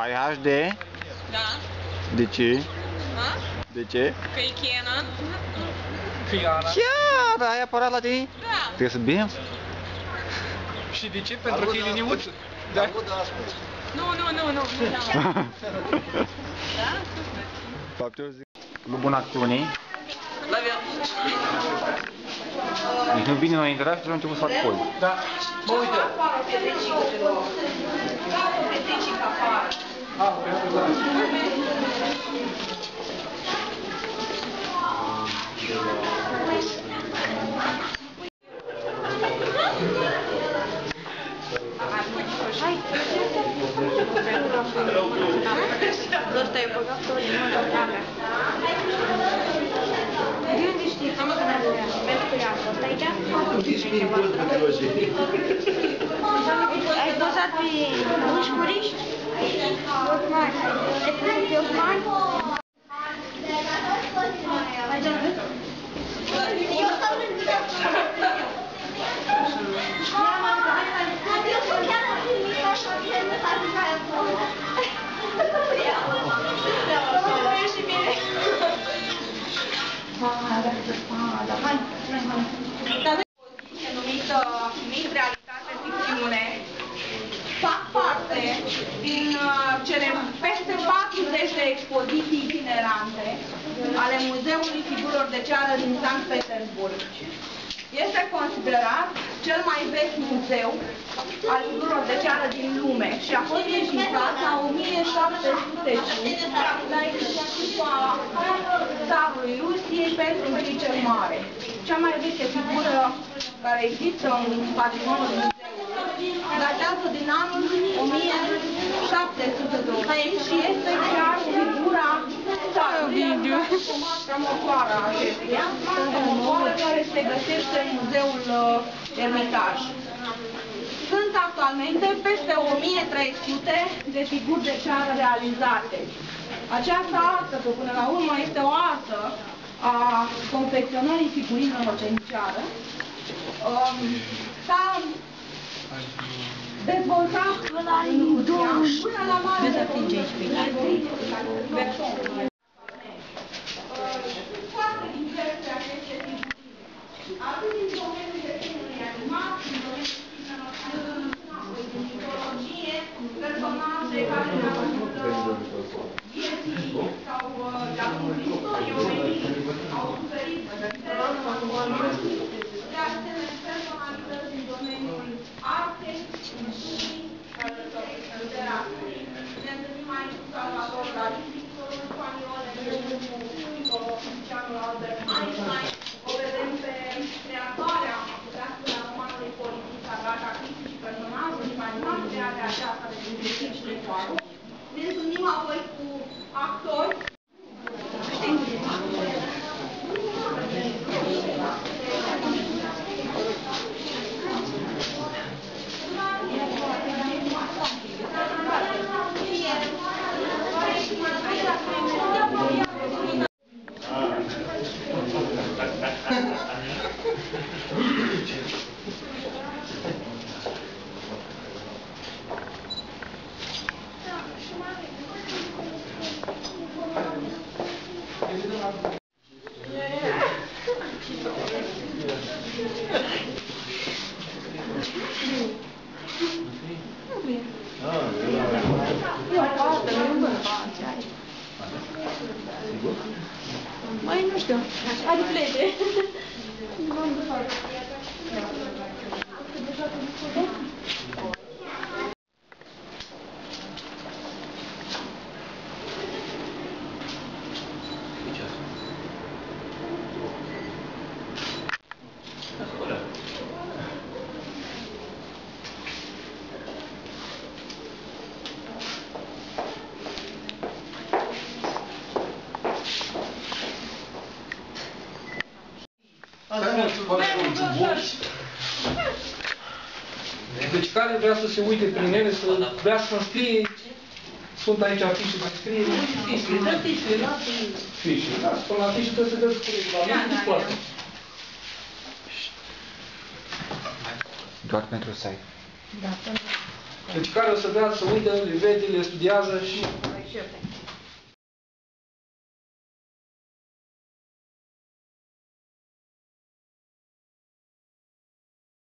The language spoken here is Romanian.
Ai HD? Da. De ce? Ha? De ce? Că e Canon? Chiar ai aparat la tine? Da. Trebuie să bem? Și de ce? Pentru că e liniuț. Da? Nu. Da? Fapt eu zic. Cu bună acțiune. La fel. Deci nu vine la interact și am început să fac poli. Da. Mă uite. Ăsta e băgatul din mână. De unde știi? Am că n-am vrea. Pentru că asta. Asta aici? Ai pozat pe mușcuriști? Ocmani. Ai pus pe ocmani? Hai, doamne. Eu stau în video. Eu sunt chiar la filmic așa bine de față ca aia acolo. E și bine. Expoziție numită Mit, realitate, ficțiune. Fac parte din cele peste 40 de expoziții itinerante ale Muzeului Figurilor de Ceară din Sankt Petersburg. Este considerat cel mai vechi muzeu al figurilor de ceară din lume și a fost înființat la 1705 la inițiativa țarului Rusiei Petru I cel Mare. Cea mai veche figură care există în patrimoniul muzeului datează din anul 1720 și este chiar figura promotoare a acestuia, promotoare care se găsește în Muzeul Ermitaj. Sunt actualmente peste 1300 de figuri de ceară realizate. Această artă, până la urmă, este o artă a confecționării figurinelor de ceară. S-a dezvoltat până la mare de foarte diverse aceste figuri. Atât din domeniul desenului animat, din domeniul filmelor, din mitologie, personaje care ne-au vieții sau de-a lungul istoriei omenirii au suferit de asemenea personalități din domeniul artei, culturii, literaturii. Ne întâlnim aici cu Salvador Dalí, pictorul spaniol, cu fizicianul Albert Einstein. O vedem pe creatoarea creației romanului politic Agatha Christie și personajul animat creat de aceasta de Detectiv și de Poirot. Ne întâlnim apoi cu actori. Mai nu știu. Are plete. Deci care vrea să se uite prin ele, să vrea să scrie, sunt aici afișe de scrie, fișe, da, spun la fișe trebuie să dă scrie, la mine nu poate. Doar pentru site. Da, pentru Deci care o să vrea să uite, le vede, le studiază și